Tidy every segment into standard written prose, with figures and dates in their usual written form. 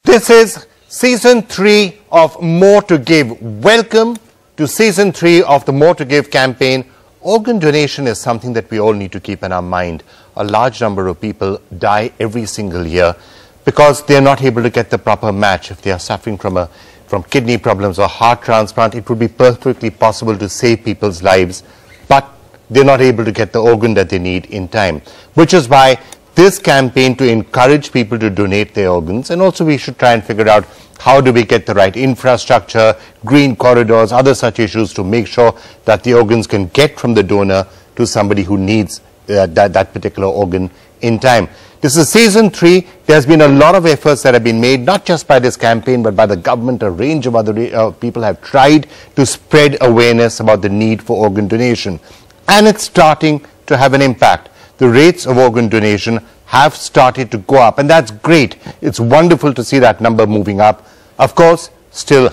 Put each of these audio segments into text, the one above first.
This is season 3 of More to Give. Welcome to season 3 of the More to Give campaign. Organ donation is something that we all need to keep in our mind. A large number of people die every single year because they are not able to get the proper match. If they are suffering from kidney problems or heart transplant, it would be perfectly possible to save people's lives, but they're not able to get the organ that they need in time, which is why this campaign to encourage people to donate their organs, and also we should try and figure out how do we get the right infrastructure, green corridors, other such issues to make sure that the organs can get from the donor to somebody who needs that particular organ in time. This is season 3. There's been a lot of efforts that have been made, not just by this campaign, but by the government. A range of other people have tried to spread awareness about the need for organ donation. And it's starting to have an impact. The rates of organ donation have started to go up, and that's great. It's wonderful to see that number moving up. Of course, still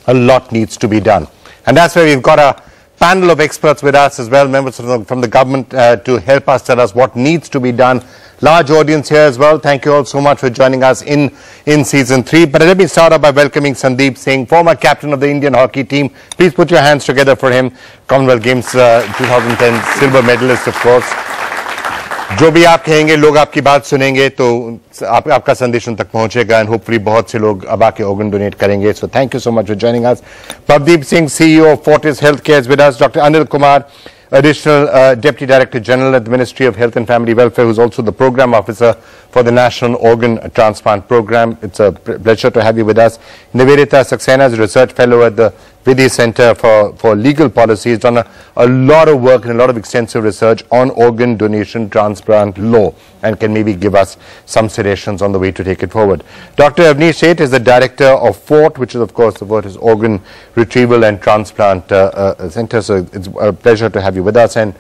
a lot needs to be done. And that's why we've got a panel of experts with us as well, members from the government to help us tell us what needs to be done. Large audience here as well. Thank you all so much for joining us in season 3. But let me start off by welcoming Sandeep Singh, former captain of the Indian hockey team. Please put your hands together for him. Commonwealth Games 2010 silver medalist, of course. जो भी आप कहेंगे, लोग आपकी बात सुनेंगे, तो आपका संदेश उन तक पहुंचेगा, and hopefully बहुत से लोग अब आके organ donate करेंगे. So thank you so much for joining us. Bhavdeep Singh, CEO of Fortis Healthcare, is with us. Dr. Anil Kumar, Additional Deputy Director General at the Ministry of Health and Family Welfare, who's also the Program Officer for the National Organ Transplant Program. It's a pleasure to have you with us. Nivedita Saxena is a Research Fellow at the Vidhi Center for Legal Policy. He's done a lot of work and a lot of extensive research on organ donation transplant law and can maybe give us some suggestions on the way to take it forward. Dr. Avnish Seth is the Director of FORT, which is, of course, the FORT is Organ Retrieval and Transplant Center. So it's a pleasure to have you with us. And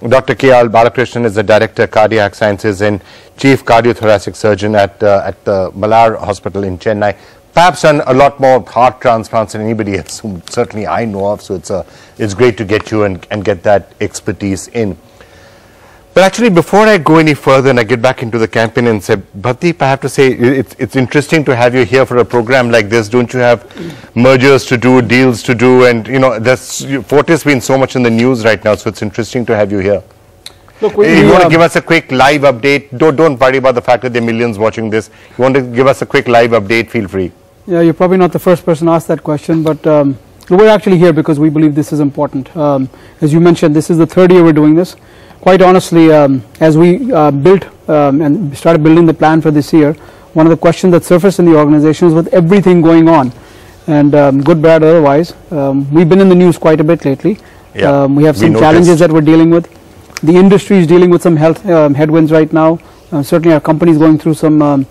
Dr. K.L. Balakrishnan is the Director of Cardiac Sciences and Chief Cardiothoracic Surgeon at the Malar Hospital in Chennai. Perhaps done a lot more heart transplants than anybody else, whom certainly I know of. So it's great to get you and get that expertise in. But actually, before I go any further and I get back into the campaign and say, Bhadeep, I have to say it's interesting to have you here for a program like this. Don't you have mergers to do, deals to do, and you know, Fortis been so much in the news right now, so it's interesting to have you here. Look, you want to give us a quick live update? Don't worry about the fact that there are millions watching this. You want to give us a quick live update? Feel free. Yeah, you're probably not the first person to ask that question, but we're actually here because we believe this is important. As you mentioned, this is the 3rd year we're doing this. Quite honestly, as we built and started building the plan for this year, one of the questions that surfaced in the organization is with everything going on, and good, bad, otherwise, we've been in the news quite a bit lately. Yeah, we have some challenges that we're dealing with. The industry is dealing with some health headwinds right now. Certainly our company is going through some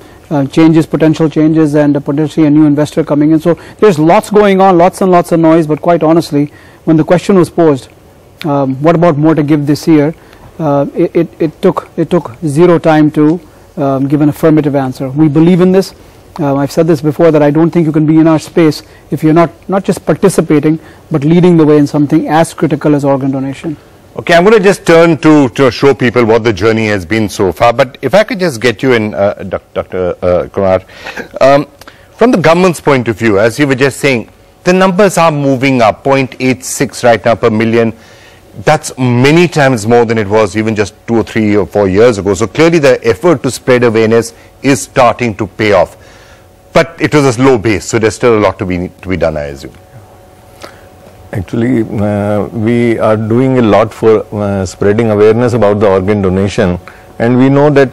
changes, potential changes, and potentially a new investor coming in. So there's lots going on, lots and lots of noise, but quite honestly, when the question was posed, what about more to give this year, it took zero time to give an affirmative answer. We believe in this. I've said this before, that I don't think you can be in our space if you're not just participating, but leading the way in something as critical as organ donation. Okay, I'm going to just turn to show people what the journey has been so far. But if I could just get you in, Dr. Kumar, from the government's point of view, as you were just saying, the numbers are moving up, 0.86 right now per million. That's many times more than it was even just 2 or 3 or 4 years ago. So clearly the effort to spread awareness is starting to pay off. But it was a slow base, so there's still a lot to be done, I assume. Actually, we are doing a lot for spreading awareness about the organ donation, and we know that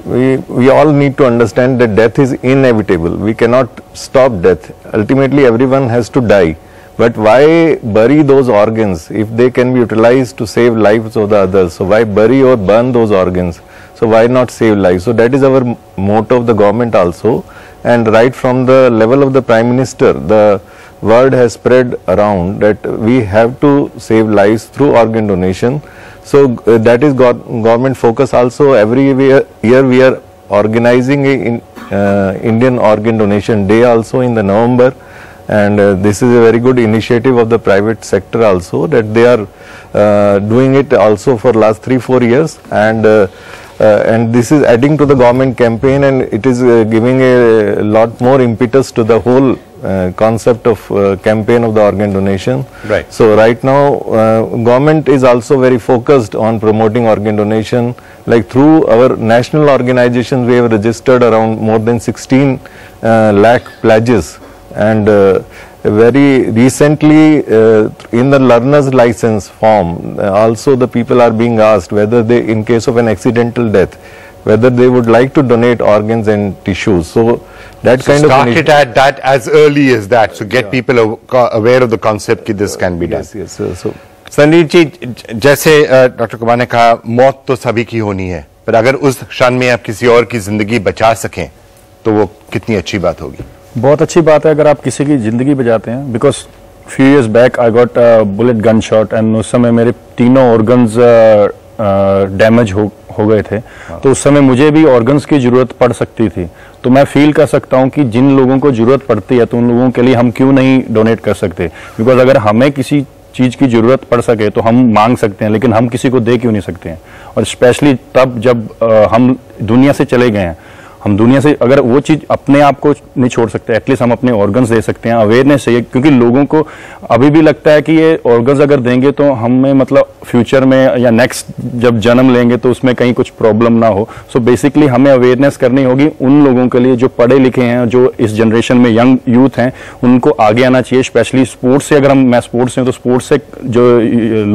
we all need to understand that death is inevitable. We cannot stop death. Ultimately, everyone has to die. But why bury those organs if they can be utilized to save lives of the others? So why bury or burn those organs? So why not save lives? So that is our motto of the government also, and right from the level of the Prime Minister, the word has spread around that we have to save lives through organ donation. So that is government focus also. Every year we are organizing a Indian Organ Donation Day also in the November, and this is a very good initiative of the private sector also, that they are doing it also for last 3-4 years. And and this is adding to the government campaign, and it is giving a lot more impetus to the whole concept of campaign of the organ donation. Right. So right now government is also very focused on promoting organ donation. Like through our national organizations, we have registered around more than 16 lakh pledges, and very recently in the learner's license form also the people are being asked whether they, in case of an accidental death, whether they would like to donate organs and tissues. So that kind of started at that as early as that, so get people aware of the concept that this can be done. Yes. So Sandeep ji, जैसे doctor Kumar ने कहा, मौत तो सभी की होनी है, पर अगर उस क्षण में आप किसी और की जिंदगी बचा सकें तो वो कितनी अच्छी बात होगी। बहुत अच्छी बात है अगर आप किसी की जिंदगी बचाते हैं, because few years back I got bullet gun shot and उस समय मेरे तीनों ऑर्गन्स डैमेज हो गए थे, तो उस समय मुझे भी ऑर्गन्स की जरूरत पड़ सकती थी। तो मैं फील कर सकता हूं कि जिन लोगों को जरूरत पड़ती है तो उन लोगों के लिए हम क्यों नहीं डोनेट कर सकते, बिकॉज अगर हमें किसी चीज की जरूरत पड़ सके तो हम मांग सकते हैं, लेकिन हम किसी को दे क्यों नहीं सकते हैं। और स्पेशली तब जब हम दुनिया से चले गए हैं, हम दुनिया से अगर वो चीज अपने आप को नहीं छोड़ सकते, एटलीस्ट हम अपने ऑर्गन्स दे सकते हैं। अवेयरनेस चाहिए, क्योंकि लोगों को अभी भी लगता है कि ये ऑर्गन्स अगर देंगे तो हमें मतलब फ्यूचर में या नेक्स्ट जब जन्म लेंगे तो उसमें कहीं कुछ प्रॉब्लम ना हो। सो बेसिकली हमें अवेयरनेस करनी होगी उन लोगों के लिए जो पढ़े लिखे हैं, जो इस जनरेशन में यंग यूथ हैं, उनको आगे आना चाहिए। स्पेशली स्पोर्ट्स से, अगर मैं स्पोर्ट्स से हूं तो स्पोर्ट्स से जो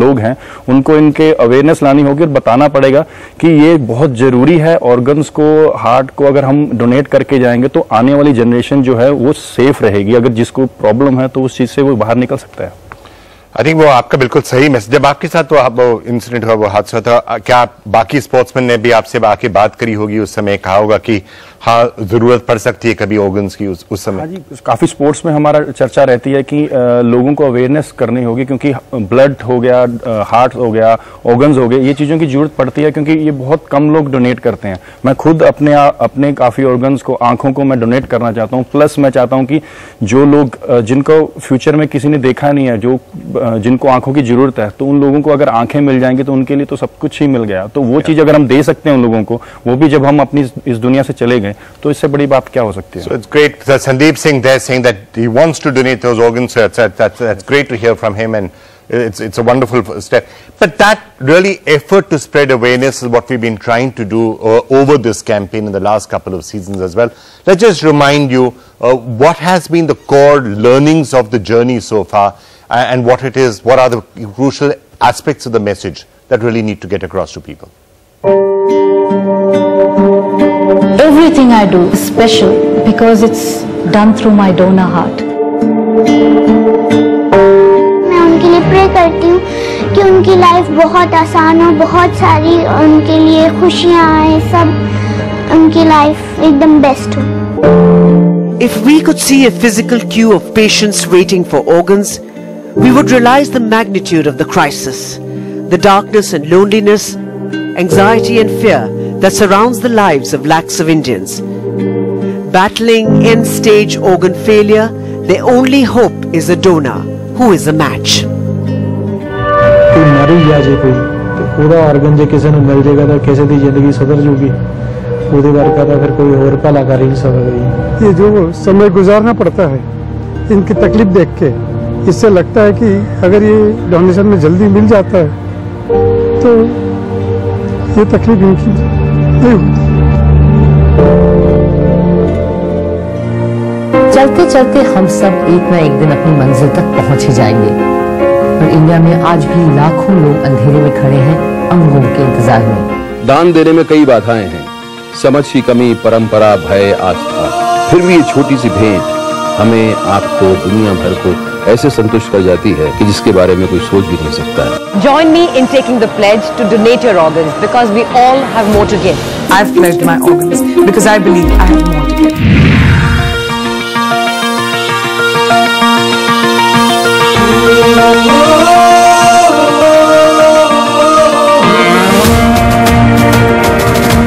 लोग हैं उनको इनके अवेयरनेस लानी होगी और बताना पड़ेगा कि ये बहुत जरूरी है। ऑर्गन्स को, हार्ट को अगर हम डोनेट करके जाएंगे तो आने वाली जनरेशन जो है वो सेफ रहेगी। अगर जिसको प्रॉब्लम है तो उस चीज से वो बाहर निकल सकता है। आई थिंक वो आपका बिल्कुल सही मैसेज। जब आपके साथ वो इंसिडेंट हुआ, वो हादसा था, क्या बाकी स्पोर्ट्समैन ने भी आपसे आके बात करी होगी उस समय, कहा होगा कि हाँ जरूरत पड़ सकती है कभी ऑर्गन्स की उस समय? हाँ जी, काफी स्पोर्ट्स में हमारा चर्चा रहती है कि लोगों को अवेयरनेस करनी होगी, क्योंकि ब्लड हो गया, हार्ट हो गया, ऑर्गन्स हो गए, ये चीजों की जरूरत पड़ती है क्योंकि ये बहुत कम लोग डोनेट करते हैं। मैं खुद अपने काफी ऑर्गन्स को, आंखों को मैं डोनेट करना चाहता हूँ। प्लस मैं चाहता हूँ कि जो लोग जिनको फ्यूचर में किसी ने देखा नहीं है, जो जिनको आंखों की जरूरत है, तो उन लोगों को अगर आंखें मिल जाएंगी तो उनके लिए तो सब कुछ ही मिल गया। तो वो चीज अगर हम दे सकते हैं उन लोगों को, वो भी जब हम अपनी इस दुनिया से चले गए, तो इससे बड़ी बात क्या हो सकती है। So it's great that Sandeep Singh there saying that he wants to donate those organs. So that's great to hear from him, and it's a wonderful step. But that really effort to spread awareness is what we've been trying to do over this campaign in the last couple of seasons as well. Let's just remind you what has been the core learnings of the journey so far, and what it is, what are the crucial aspects of the message that really need to get across to people. Everything I do is special because it's done through my donor heart. मैं उनके लिए pray करती हूँ कि उनकी life बहुत आसान हो, बहुत सारी उनके लिए खुशियाँ आए, सब उनकी लाइफ एकदम बेस्ट हो। If we could see a physical queue of patients waiting for organs, we would realize the magnitude of the crisis, the darkness and loneliness, anxiety and fear that surrounds the lives of lakhs of Indians. Battling end-stage organ failure, their only hope is a donor who is a match. कोई मर ही जाए कोई तो पूरा organ जो किसी ने मिल जाएगा तो किसी की जिंदगी सुधर जूगी, ਉਹਦੇ ਵਰਗਾ ਤਾਂ ਫਿਰ कोई और भला कर ही नहीं सकता। ये जो समय गुजारना पड़ता है इनकी तकलीफ देख के, इससे लगता है कि अगर ये डोनेशन में जल्दी मिल जाता है तो ये तकलीफ इनकी नहीं होती। चलते चलते हम सब एक न एक दिन अपनी मंजिल तक पहुंच ही जाएंगे, और इंडिया में आज भी लाखों लोग अंधेरे में खड़े हैं अंगों के इंतजार में। दान देने में कई बाधाएं हैं, समझ की कमी, परंपरा, भय, आस्था, फिर भी ये छोटी सी भेंट हमें, आपको, दुनिया भर को ऐसे संतुष्ट कर जाती है कि जिसके बारे में कोई सोच भी नहीं सकता है। Join me in taking the pledge to donate your organs because we all have more to give. I've pledged my organs because I believe I have more to give.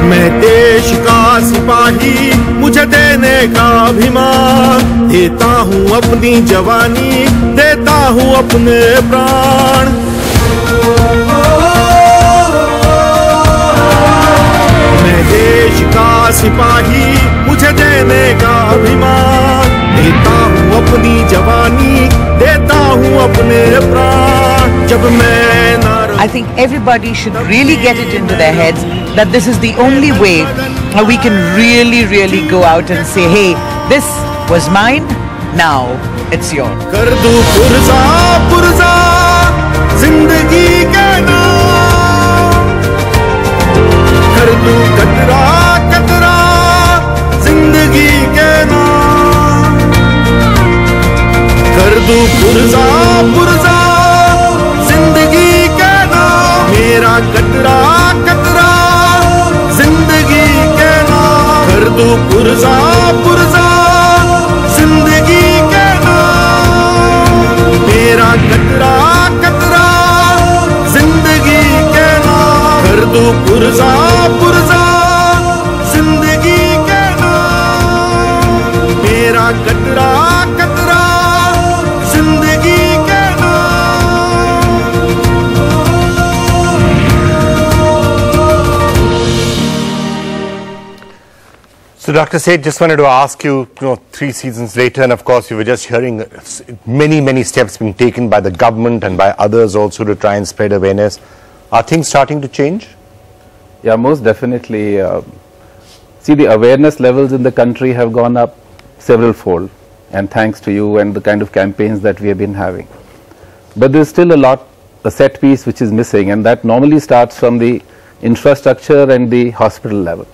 मैं देश का सिपाही, मुझे देने का अभिमान, देता हूँ अपनी जवानी, देता हूँ अपने प्राण। सिपाही मुझे देने का अभिमान, देता हूँ अपनी जवानी, देता हूँ अपने प्राण। जब मैं ना I think everybody should really get it into their heads that this is the only way we can really go out and say, hey, this was mine, now it's yours. कर दूं पुरजा पुरजा जिंदगी के नाम, कर दूं कतरा कतरा जिंदगी के नाम, कर दूं पुरजा पुरजा जिंदगी के नाम, मेरा कतरा कतरा जिंदगी के नाम, कर दूं पुरजा पुरजा जिंदगी के नाम, मेरा कतरा कतरा जिंदगी के नाम, कर दूं पुरजा पुरजा जिंदगी के नाम, मेरा कतरा कतरा जिंदगी के नाम। So Dr. Seth, just wanted to ask you, 3 seasons later, and of course you were just hearing many steps being taken by the government and by others also to try and spread awareness. Are things starting to change? Yeah, most definitely. See, the awareness levels in the country have gone up several fold, and thanks to you and the kind of campaigns that we have been having. But there's still a set piece which is missing, and that normally starts from the infrastructure and the hospital level.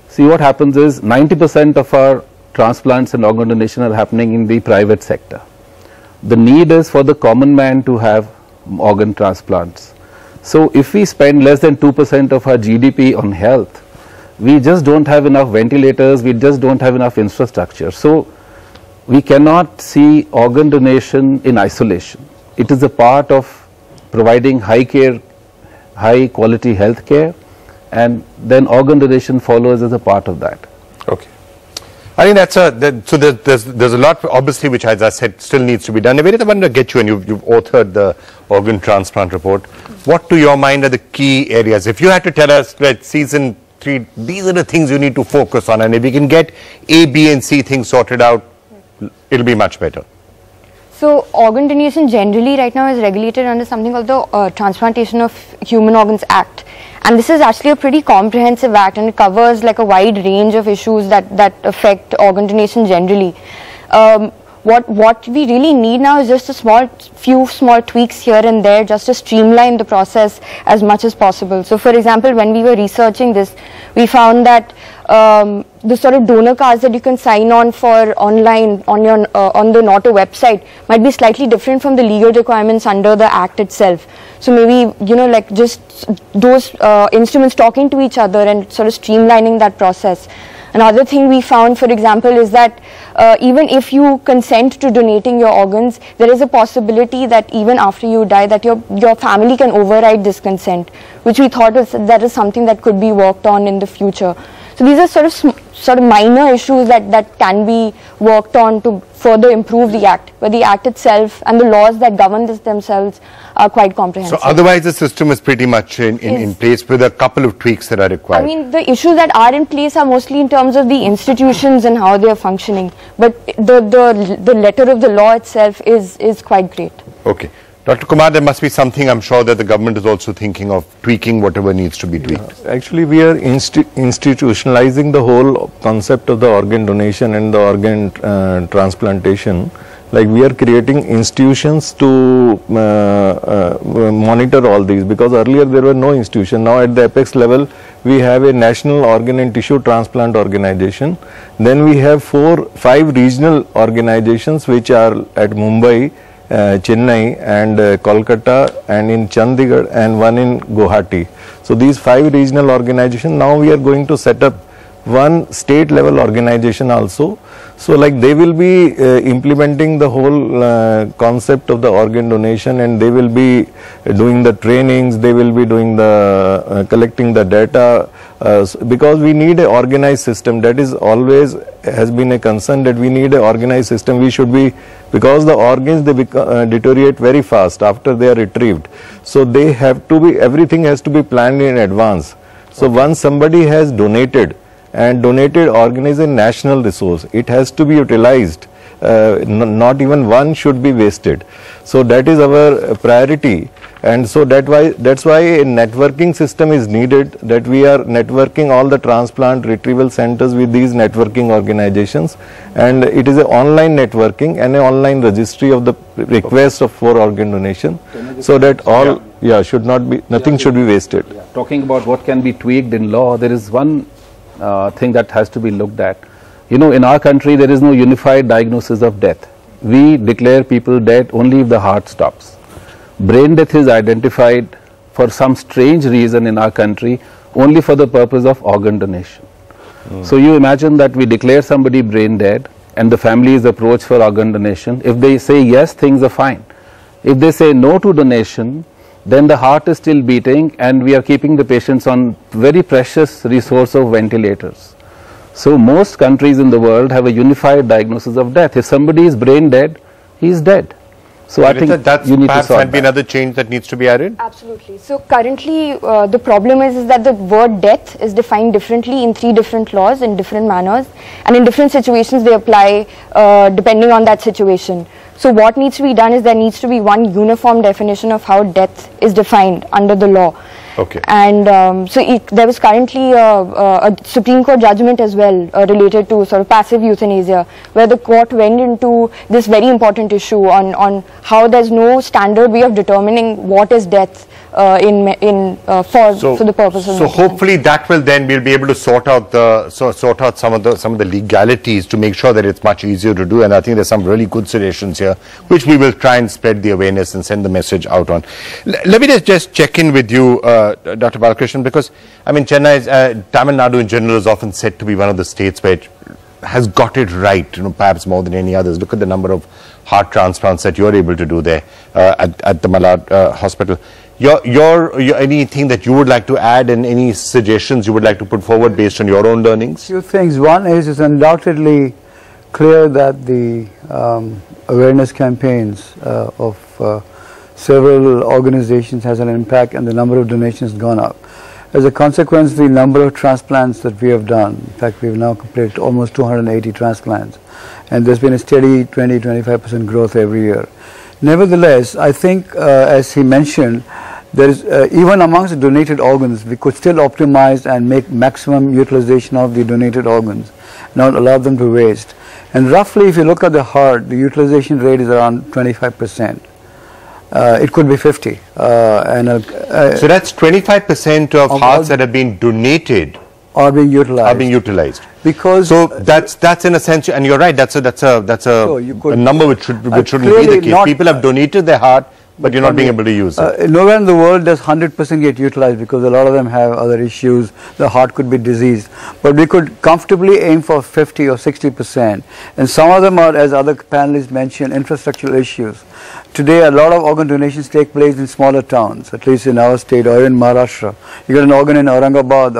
See, what happens is 90% of our transplants and organ donation are happening in the private sector. The need is for the common man to have organ transplants. So if we spend less than 2% of our GDP on health, we just don't have enough ventilators, we just don't have enough infrastructure. So we cannot see organ donation in isolation. It is a part of providing high quality health care, and then organ donation follows as a part of that. Okay. I think that's so there's a lot obviously which, as I said, still needs to be done. Nivedita, I wanted to get you, and you've authored the organ transplant report. What to your mind are the key areas? If you had to tell us that season 3, these are the things you need to focus on, and if we can get A, B and C things sorted out, it'll be much better. So organ donation generally right now is regulated under something called the Transplantation of Human Organs Act. And this is actually a pretty comprehensive act, and it covers like a wide range of issues that affect organ donation generally. What we really need now is just a few small tweaks here and there, just to streamline the process as much as possible. So for example, when we were researching this, we found that the sort of donor cards that you can sign on for online on the NOTO website might be slightly different from the legal requirements under the act itself. So maybe, like just those instruments talking to each other and sort of streamlining that process. Another thing we found, for example, is that even if you consent to donating your organs, there is a possibility that even after you die, that your family can override this consent, which we thought that is something that could be worked on in the future. So these are sort of minor issues that can be worked on to further improve the act, but the act itself and the laws that govern this themselves are quite comprehensive. So otherwise the system is pretty much in place with a couple of tweaks that are required. I mean, the issues that are in place are mostly in terms of the institutions and how they are functioning, but the letter of the law itself is quite great. Okay. Dr. Kumar, there must be something, I'm sure, that the government is also thinking of tweaking whatever needs to be tweaked. Actually, we are institutionalizing the whole concept of the organ donation and the organ transplantation. Like, we are creating institutions to monitor all these, because earlier there were no institution. Now at the apex level, we have a national organ and tissue transplant organization. Then we have 5 regional organizations which are at Mumbai, Chennai and Kolkata, and in Chandigarh, and one in Guwahati. So these 5 regional organizations, now we are going to set up one state level organization also. So like they will be implementing the whole concept of the organ donation, and they will be doing the trainings, they will be doing the collecting the data, because we need an organized system. That is always has been a concern, that we need an organized system. We should be, because the organs, they deteriorate very fast after they are retrieved. So they have to be, everything has to be planned in advance. So once somebody has donated, and donated organ is a national resource. It has to be utilized. Not even one should be wasted. So that is our priority, and so that's why a networking system is needed, that we are networking all the transplant retrieval centers with these networking organizations, and it is an online networking and an online registry of the requests for organ donation, so that all should not be, nothing should be wasted. Talking about what can be tweaked in law, there is one thing that has to be looked at. You know, in our country there is no unified diagnosis of death. We declare people dead only if the heart stops. Brain death is identified for some strange reason in our country only for the purpose of organ donation. So you imagine that we declare somebody brain dead and the family is approached for organ donation. If they say yes, things are fine. If they say no to donation, then the heart is still beating and we are keeping the patients on very precious resource of ventilators. So most countries in the world have a unified diagnosis of death. If somebody is brain dead, he is dead. So I think that's you need perhaps to solve might be another change that needs to be added. Absolutely. So currently the problem is that the word death is defined differently in 3 different laws in different manners, and in different situations they apply depending on that situation. So what needs to be done is there needs to be one uniform definition of how death is defined under the law. Okay. And there was currently a Supreme Court judgment as well related to sort of passive euthanasia, where the court went into this very important issue on how there's no standard way of determining what is death for the purpose of. So hopefully that will then we'll be able to sort out some of the legalities to make sure that it's much easier to do. And I think there's some really good suggestions here, which we will try and spread the awareness and send the message out on. Let me just check in with you, Dr. Balakrishnan, because I mean Tamil Nadu in general is often said to be one of the states where it has got it right, you know, perhaps more than any others. Look at the number of heart transplants that you're able to do there at the Malad hospital. Anything that you would like to add and any suggestions you would like to put forward based on your own learnings? Few things. One is it's undoubtedly clear that the awareness campaigns of several organizations has an impact, and the number of donations has gone up. As a consequence, the number of transplants that we have done, in fact we've now completed almost 280 transplants, and there's been a steady 20-25% growth every year. Nevertheless, I think as he mentioned, there is even amongst the donated organs we could still optimize and make maximum utilization of the donated organs, not allow them to waste. And roughly if you look at the heart, the utilization rate is around 25%. It could be 50. So that's 25% of hearts that have been donated are being utilized. Because so that's in a sense, and you're right. That's a number which shouldn't be the case. People have donated their heart, but you're not being able to use it. Nowhere in the world does 100% get utilized, because a lot of them have other issues. The heart could be diseased, but we could comfortably aim for 50 or 60%. And some of them are, as other panelists mentioned, infrastructural issues. Today, a lot of organ donations take place in smaller towns, at least in our state or in Maharashtra. You get an organ in Aurangabad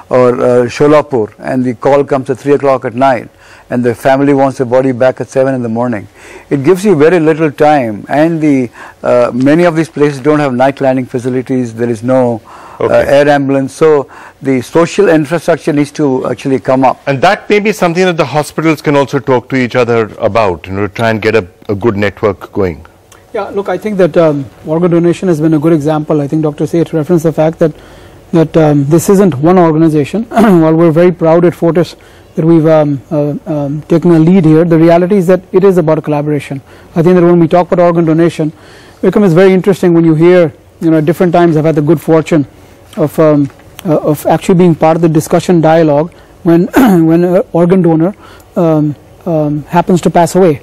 or Sholapur, and the call comes at 3 o'clock at night, and the family wants the body back at 7 in the morning. It gives you very little time, and many of these places don't have night landing facilities. There is no air ambulance, so the social infrastructure needs to actually come up. And that may be something that the hospitals can also talk to each other about, you know, to try and get a good network going. Yeah, look, I think that organ donation has been a good example. I think Dr. Seth referenced the fact that this isn't one organization. While we're very proud at Fortis that we've taken a lead here, the reality is that it is about a collaboration. I think that when we talk about organ donation, it becomes very interesting when you hear, you know, at different times I've had the good fortune of actually being part of the discussion dialogue when when an organ donor happens to pass away,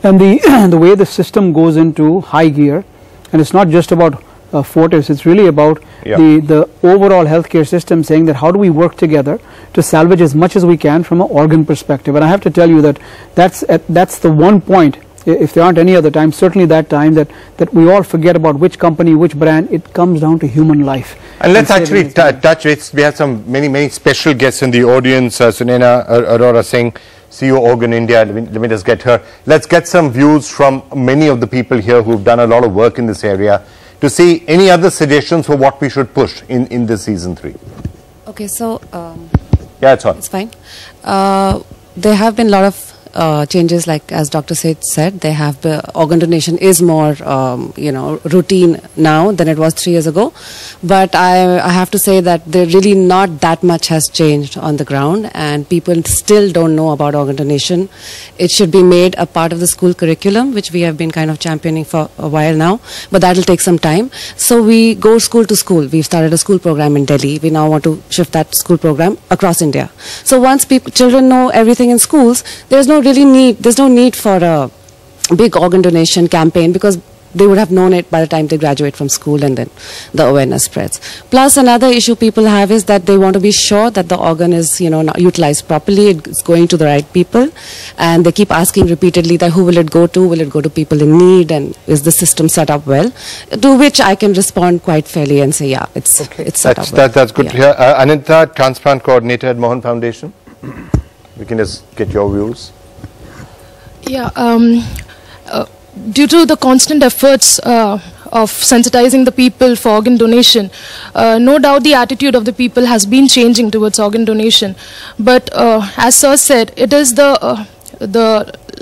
and the way the system goes into high gear, and it's not just about Fortis, it's really about the overall healthcare system saying that how do we work together to salvage as much as we can from an organ perspective. And I have to tell you that that's the one point, if there aren't any other time, certainly that time that we all forget about which company, which brand. It comes down to human life. And let's actually touch it. We have some many special guests in the audience. Sunena Arora Singh, CEO Organ India. Let me just get her. Let's get some views from many of the people here who've done a lot of work in this area, to see any other suggestions for what we should push in this season 3. Okay, so Yeah, it's on. It's fine. There have been a lot of changes, like as Dr. Seth said, they have organ donation is more routine now than it was 3 years ago. But I have to say that there really not that much has changed on the ground, and people still don't know about organ donation. It should be made a part of the school curriculum, which we have been kind of championing for a while now, but that will take some time. So we go school to school. We've started a school program in Delhi. We now want to shift that school program across India. So once children know everything in schools, there's no need for a big organ donation campaign, because they would have known it by the time they graduate from school, and then the awareness spreads. Plus, another issue people have is that they want to be sure that the organ is, utilized properly, it's going to the right people, and they keep asking repeatedly that who will it go to? Will it go to people in need, and is the system set up well? To which I can respond quite fairly and say, yeah, it's set up well. That's good to hear. Anita, transplant coordinator at Mohan Foundation. We can just get your views. Yeah, due to the constant efforts of sensitizing the people for organ donation, no doubt the attitude of the people has been changing towards organ donation. But as Sir said, it is the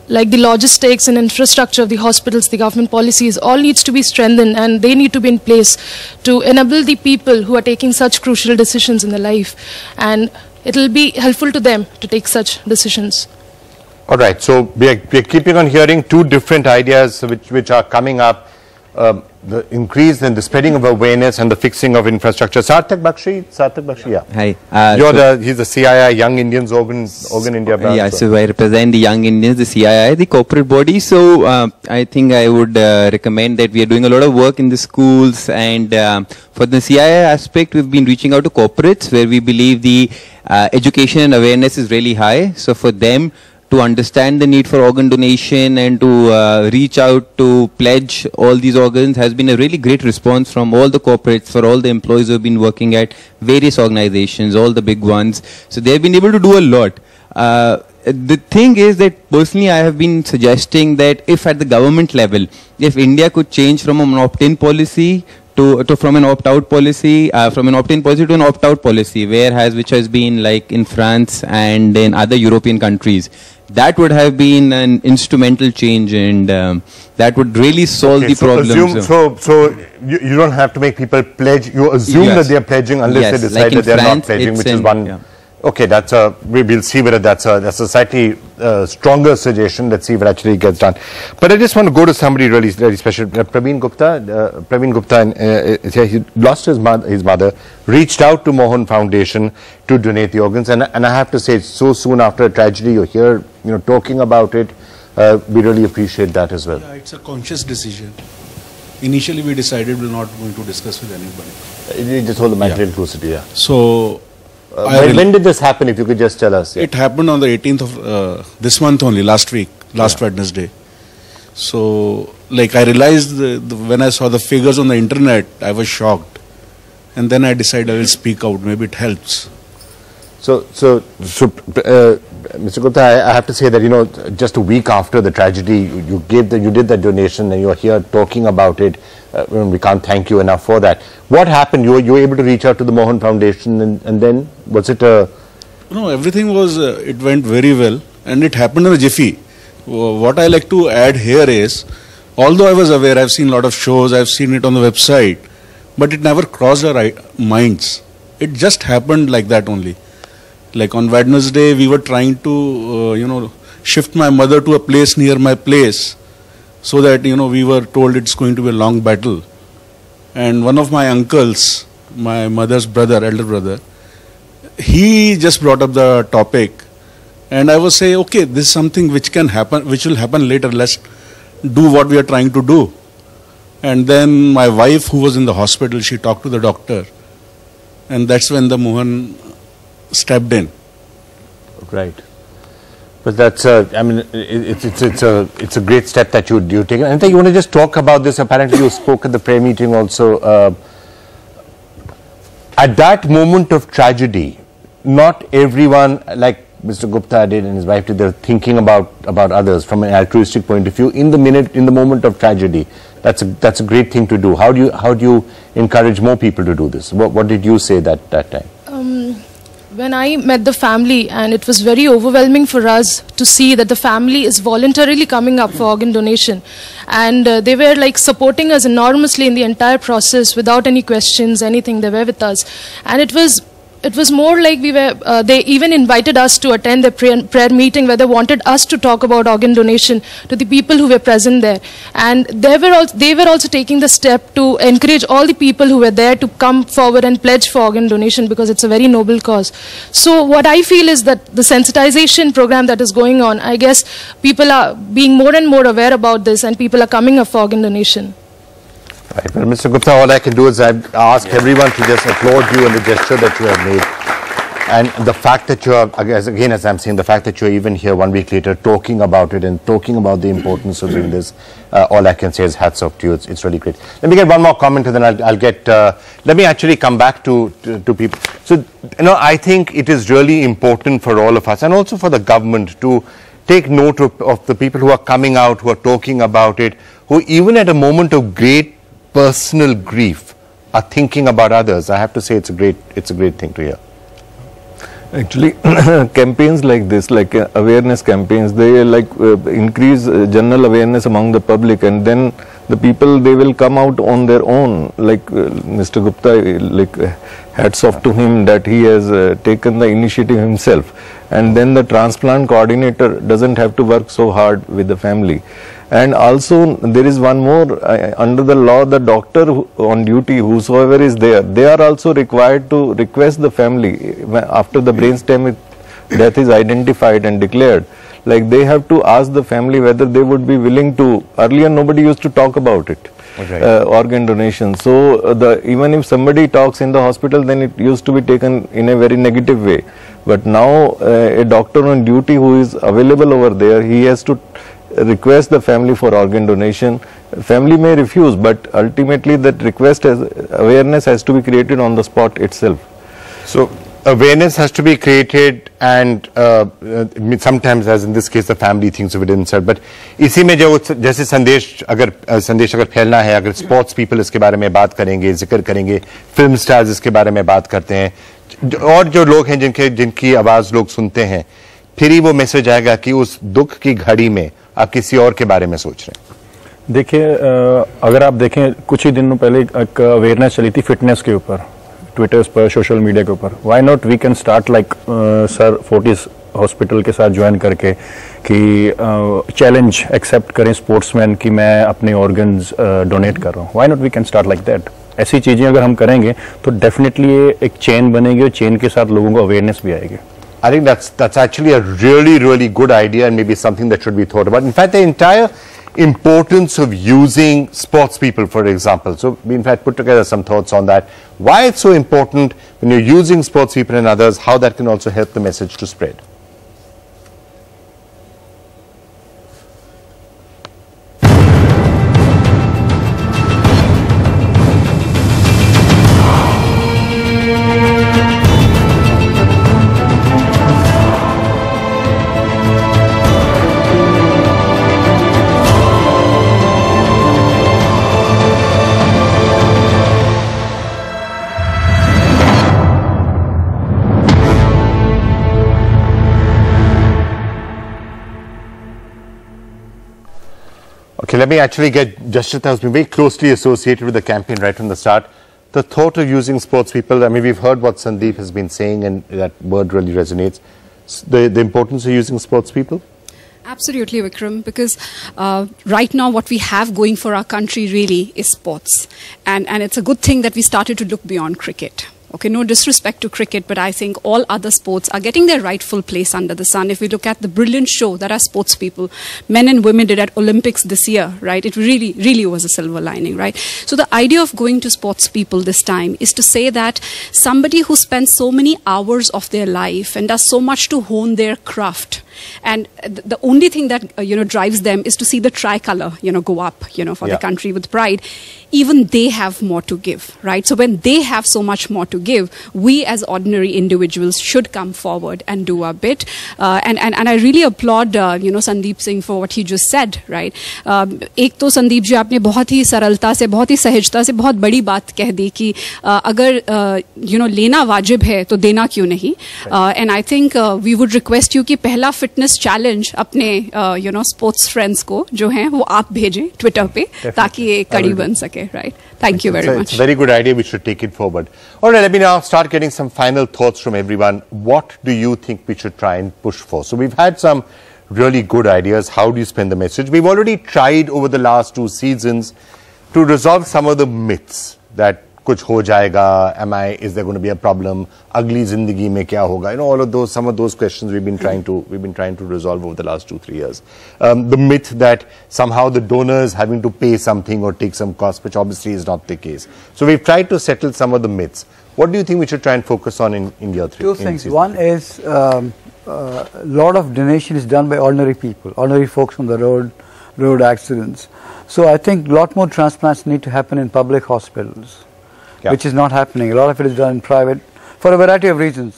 logistics and infrastructure of the hospitals, the government policies, all needs to be strengthened, and they need to be in place to enable the people who are taking such crucial decisions in their life, and it will be helpful to them to take such decisions. All right, so we are keeping on hearing two different ideas which are coming up, the increase in the spreading of awareness and the fixing of infrastructure. Sarthak Bakshi, yeah. Hi. He's the CII, Young Indians Organ India branch. Yeah, so I represent the Young Indians, the CII, the corporate body. So I think I would recommend that we are doing a lot of work in the schools, and for the CII aspect, we've been reaching out to corporates where we believe the education and awareness is really high. So for them to understand the need for organ donation and to reach out to pledge all these organs has been a really great response from all the corporates, for all the employees who have been working at various organizations, all the big ones. So they've been able to do a lot. The thing is that personally I have been suggesting that if at the government level, if India could change from an opt-in policy from an opt-out policy, from an opt-in policy to an opt-out policy, which has been like in France and in other European countries, that would have been an instrumental change, and that would really solve the problem. So you don't have to make people pledge. You assume that they are pledging unless they decide that they are not pledging, which is one. Yeah. Okay, we'll see whether that's a slightly stronger suggestion. Let's see if it actually gets done. But I just want to go to somebody really special. Praveen Gupta, he lost his mother, reached out to Mohan Foundation to donate the organs, and I have to say, so soon after a tragedy, you're here, talking about it. We really appreciate that as well. Yeah, it's a conscious decision. Initially, we decided we're not going to discuss with anybody. You just hold the mental inclusivity, yeah. So. When did this happen, if you could just tell us? Yeah. It happened on the 18th of this month only, last Wednesday. So, I realized when I saw the figures on the internet, I was shocked. And then I decided I will speak out, maybe it helps. So Mr. Gupta, I have to say that, just a week after the tragedy, you did that donation, and you're here talking about it. We can't thank you enough for that. What happened? You were able to reach out to the Mohan Foundation, and then was it a... No, everything was, it went very well, and it happened in a jiffy. What I like to add here is, although I was aware, I've seen a lot of shows, I've seen it on the website, but it never crossed our minds. It just happened like that only. Like on Wednesday, we were trying to, shift my mother to a place near my place, so that, we were told it's going to be a long battle. And one of my uncles, my mother's brother, elder brother, he just brought up the topic. And I was saying, okay, this is something which can happen, which will happen later. Let's do what we are trying to do. And then my wife, who was in the hospital, she talked to the doctor. And that's when the Mohan stepped in. Right. But that's, I mean, it's a great step that you taken. And you want to just talk about this? Apparently, you spoke at the prayer meeting also. At that moment of tragedy, not everyone, like Mr. Gupta did and his wife did, they're thinking about others from an altruistic point of view. In the moment of tragedy, that's a great thing to do. How do you encourage more people to do this? What did you say that time? when I met the family, and it was very overwhelming for us to see that the family is voluntarily coming up for organ donation, and they were like supporting us enormously in the entire process without any questions, anything. They were with us, and it was more like we were, they even invited us to attend the prayer meeting where they wanted us to talk about organ donation to the people who were present there. And they were also taking the step to encourage all the people who were there to come forward and pledge for organ donation, because it's a very noble cause. So what I feel is that the sensitization program that is going on, I guess people are being more and more aware about this, and people are coming up for organ donation. Right. Well, Mr. Gupta, all I can do is ask everyone to just applaud you and the gesture that you have made. And the fact that you are, again, as I'm saying, the fact that you're even here 1 week later talking about it and talking about the importance of doing this, all I can say is hats off to you. It's really great. Let me get one more comment and then I'll get, let me actually come back to people. So, I think it is really important for all of us and also for the government to take note of the people who are coming out, who are talking about it, who even at a moment of great personal grief are thinking about others. I have to say it's a great thing to hear. Actually, campaigns like this, like awareness campaigns, they increase general awareness among the public, and then the people, they will come out on their own. Like Mr. Gupta, hats off to him that he has taken the initiative himself, and then the transplant coordinator doesn't have to work so hard with the family. And also there is one more, under the law, the doctor on duty, whosoever is there, they are also required to request the family after the brainstem death is identified and declared. Like they have to ask the family whether they would be willing to. Earlier nobody used to talk about it, organ donation. So even if somebody talks in the hospital, then it used to be taken in a very negative way. But now a doctor on duty who is available over there, he has to request the family for organ donation. Family may refuse, but ultimately that request awareness has to be created on the spot itself. So awareness has to be created, and sometimes, as in this case, the family thinks of it himself. But इसी में जो जैसे संदेश अगर फैलना है, अगर sports people इसके बारे में बात करेंगे, जिक्र करेंगे, फिल्म स्टार्स इसके बारे में बात करते हैं, और जो लोग हैं जिनकी आवाज लोग सुनते हैं, फिर ही वो मैसेज आएगा कि उस दुख की घड़ी में आप किसी और के बारे में सोच रहे हैं। देखिए, अगर आप देखें, कुछ ही दिनों पहले एक अवेयरनेस चली थी फिटनेस के ऊपर, ट्विटर्स पर, सोशल मीडिया के ऊपर। Why not we can start like sir Fortis hospital के साथ ज्वाइन करके कि चैलेंज एक्सेप्ट करें स्पोर्ट्समैन कि मैं अपने ऑर्गन्स डोनेट कर रहा हूँ। Why not we can start like that. ऐसी चीजें अगर हम करेंगे तो डेफिनेटली एक चेन बनेगी और चेन के साथ लोगों को अवेयरनेस भी आएगी। I think that's actually a really good idea, and maybe something that should be thought about. In fact, the entire importance of using sports people, for example. So we in fact put together some thoughts on that. Why it's so important when you're using sports people and others, how that can also help the message to spread. Okay, let me actually get Jashrita, has been very closely associated with the campaign right from the start. The thought of using sports people, I mean, we've heard what Sandeep has been saying, and that word really resonates. The importance of using sports people? Absolutely, Vikram, because right now what we have going for our country really is sports. And it's a good thing that we started to look beyond cricket. Okay, no disrespect to cricket, but I think all other sports are getting their rightful place under the sun. If we look at the brilliant show that our sports people, men and women, did at Olympics this year, right? It really was a silver lining, right? So the idea of going to sports people this time is to say that somebody who spends so many hours of their life and does so much to hone their craft And the only thing that drives them is to see the tricolor go up for the country with pride. Even they have more to give, right? So when they have so much more to give, we as ordinary individuals should come forward and do our bit. And I really applaud Sandeep Singh for what he just said, right? एक तो संदीप जी आपने बहुत ही सरलता से, बहुत ही सहजता से बहुत बड़ी बात कह दी कि अगर लेना वाजिब है तो देना क्यों नहीं. And I think we would request you कि पहला fitness challenge अपने स्पोर्ट्स फ्रेंड्स को जो हैं वो आप भेजें ट्विटर पे ताकि ये कड़ी बन सके. Right. Thank you very much. It's a very good idea. We should take it forward. All right, let me now start getting some final thoughts from everyone. What do you think we should try and push for? So we've had some really good ideas. How do you spend the message? We've already tried over the last 2 seasons to resolve some of the myths that kuch ho jayega, is there going to be a problem, agli zindagi mein kya hoga, all of those, some of those questions we've been trying to resolve over the last 2-3 years. The myth that somehow the donors having to pay something or take some cost, which obviously is not the case. So we've tried to settle some of the myths. What do you think we should try and focus on in year 3? 2 things. One is a lot of donation is done by ordinary people, ordinary folks on the road accidents. So I think a lot more transplants need to happen in public hospitals. Which is not happening. A lot of it is done in private for a variety of reasons,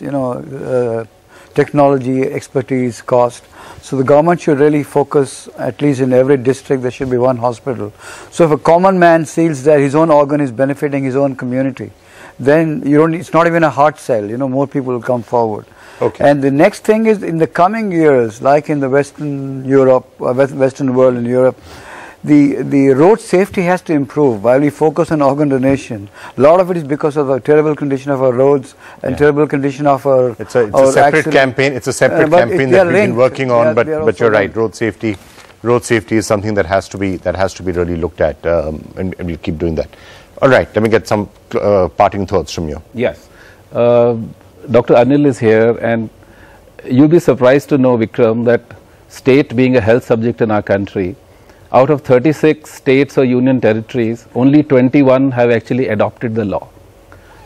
technology, expertise, cost. So the government should really focus, at least in every district there should be one hospital. So if a common man feels that his own organ is benefiting his own community, then it's not even a hard sell, more people will come forward. Okay. And the next thing is in the coming years, like in the Western world in Europe, the road safety has to improve while we focus on organ donation. A lot of it is because of the terrible condition of our roads and terrible condition of our It's a separate campaign. It's a separate campaign that we've been working on. But you're right. Road safety is something that has to be really looked at, and we'll keep doing that. All right. Let me get some parting thoughts from you. Yes. Dr. Anil is here, and you'll be surprised to know, Vikram, that state being a health subject in our country, out of 36 states or union territories, only 21 have actually adopted the law.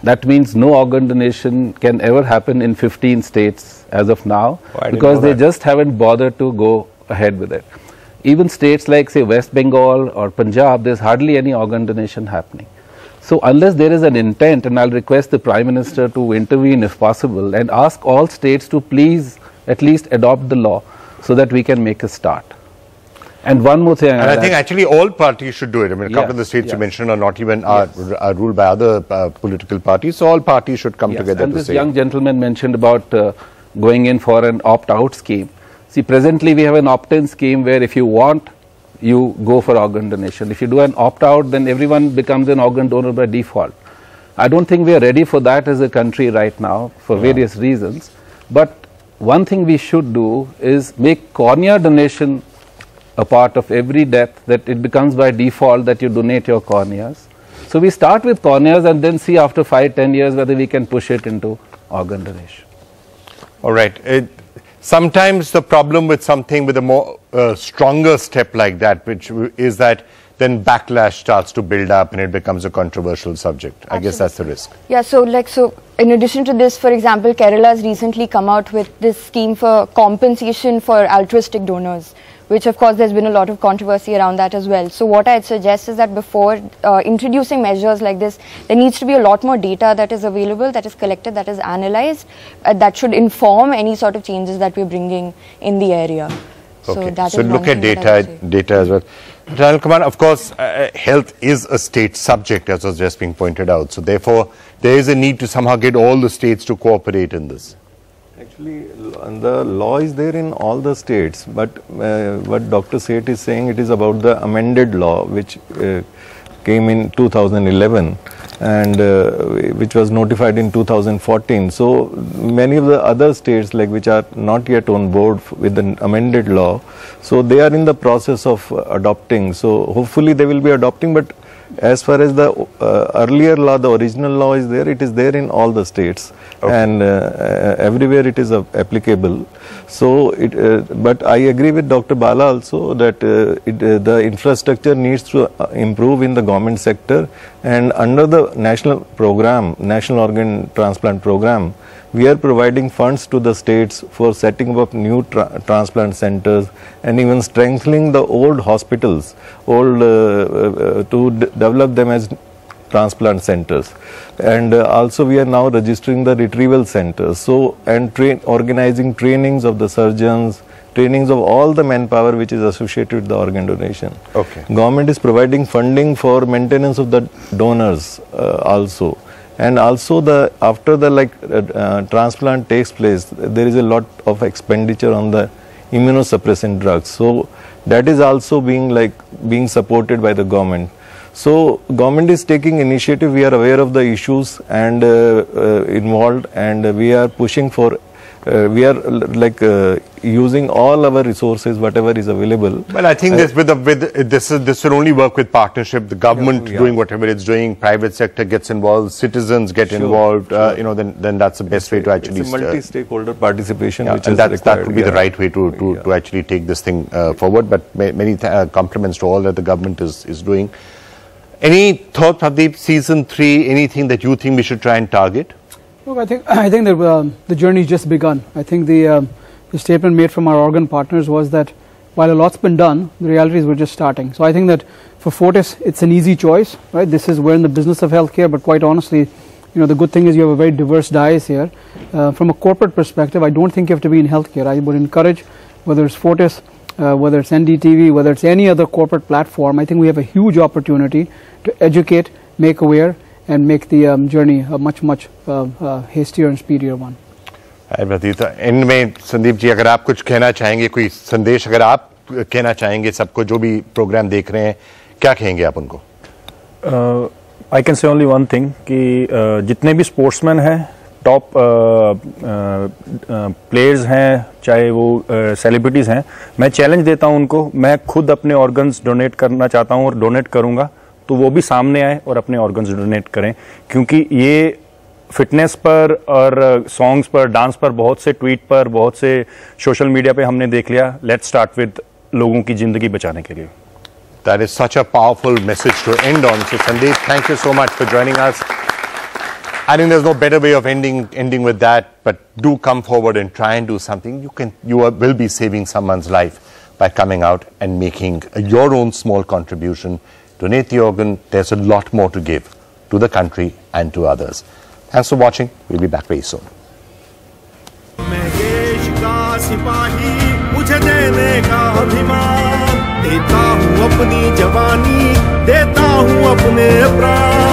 That means no organ donation can ever happen in 15 states as of now, because they just haven't bothered to go ahead with it. Even states like, say, West Bengal or Punjab, there's hardly any organ donation happening. So unless there is an intent, and I'll request the Prime Minister to intervene if possible and ask all states to please at least adopt the law so that we can make a start. And one more thing. And I think actually all parties should do it. I mean, a couple of the states you mentioned are not even are ruled by other political parties, so all parties should come together and to this say. Young gentleman mentioned about going in for an opt-out scheme. See, presently we have an opt-in scheme where if you want, you go for organ donation. If you do an opt-out, then everyone becomes an organ donor by default. I don't think we are ready for that as a country right now for various reasons. But one thing we should do is make cornea donation a part of every death, that it becomes by default that you donate your corneas. So we start with corneas and then see after 5-10 years whether we can push it into organ donation. All right. Sometimes the problem with something with a more stronger step like that, which is that then backlash starts to build up and it becomes a controversial subject. Absolutely. I guess that's the risk. Yeah, so in addition to this, for example, Kerala has recently come out with this scheme for compensation for altruistic donors, which of course there's been a lot of controversy around that as well. So what I'd suggest is that before introducing measures like this, there needs to be a lot more data that is available, that is collected, that is analyzed, that should inform any sort of changes that we're bringing in the area. Okay. So look at data as well. General Kumar, of course, health is a state subject, as was just being pointed out. So therefore, there is a need to somehow get all the states to cooperate in this. Actually, the law is there in all the states, but what Dr. Seth is saying, it is about the amended law which came in 2011 and which was notified in 2014. So many of the other states, like which are not yet on board with the amended law, so they are in the process of adopting. So hopefully they will be adopting, but as far as the earlier law, the original law is there, it is there in all the states. Okay. And everywhere it is applicable. So, but I agree with Dr. Bala also that the infrastructure needs to improve in the government sector, and under the national program, National Organ Transplant Program, We are providing funds to the states for setting up new transplant centers and even strengthening the old hospitals, to develop them as transplant centers. And also we are now registering the retrieval centers. So, and organizing trainings of the surgeons, trainings of all the manpower which is associated with the organ donation. Okay. Government is providing funding for maintenance of the donors also. And also after the transplant takes place, there is a lot of expenditure on the immunosuppressant drugs. So that is also being supported by the government. So government is taking initiative. We are aware of the issues and involved, and we are pushing for. We are using all our resources, whatever is available. Well, I think this this will only work with partnership. The government doing whatever it's doing, private sector gets involved, citizens get involved. Then that's the best way to actually. It's a multi-stakeholder participation, which and is that would be the right way to actually take this thing forward. But many compliments to all that the government is doing. Any thought, Pradeep, season 3? Anything that you think we should try and target? Look, I think that the journey has just begun. I think the statement made from our organ partners was that while a lot's been done, the reality is we're just starting. So I think that for Fortis, it's an easy choice, right? We're in the business of healthcare, but quite honestly, the good thing is you have a very diverse dais here. From a corporate perspective, I don't think you have to be in healthcare. I would encourage, whether it's Fortis, whether it's NDTV, whether it's any other corporate platform, I think we have a huge opportunity to educate, make aware, and make the journey a much hastier and speedier one. इनमें संदीप जी, अगर आप कुछ कहना चाहेंगे, कोई संदेश अगर आप कहना चाहेंगे सबको जो भी प्रोग्राम देख रहे हैं, क्या कहेंगे आप उनको? I can say only one thing कि जितने भी स्पोर्ट्समैन हैं, टॉप प्लेयर्स हैं, चाहे वो सेलिब्रिटीज़ हैं, मैं चैलेंज देता हूं उनको. मैं खुद अपने ऑर्गन्स डोनेट करना चाहता हूं और डोनेट करूंगा, तो वो भी सामने आए और अपने ऑर्गन्स डोनेट करें, क्योंकि ये फिटनेस पर और सॉन्ग्स पर, डांस पर, बहुत से ट्वीट पर, बहुत से सोशल मीडिया पे हमने देख लिया. लेट्स स्टार्ट विद लोगों की जिंदगी बचाने के लिए. That is such a powerful message to end on. So Sandeep, thank you so much for joining us. I think there's no better way of ending with that, but do come forward and try and do something. You will be saving someone's life by coming out and making your own small contribution. Donate the organ. There's a lot more to give to the country and to others. Thanks for watching. We'll be back very soon. मैं देश का सिपाही, मुझे देने का अभिमान, देता हूँ अपनी जवानी, देता हूँ अपने प्राण.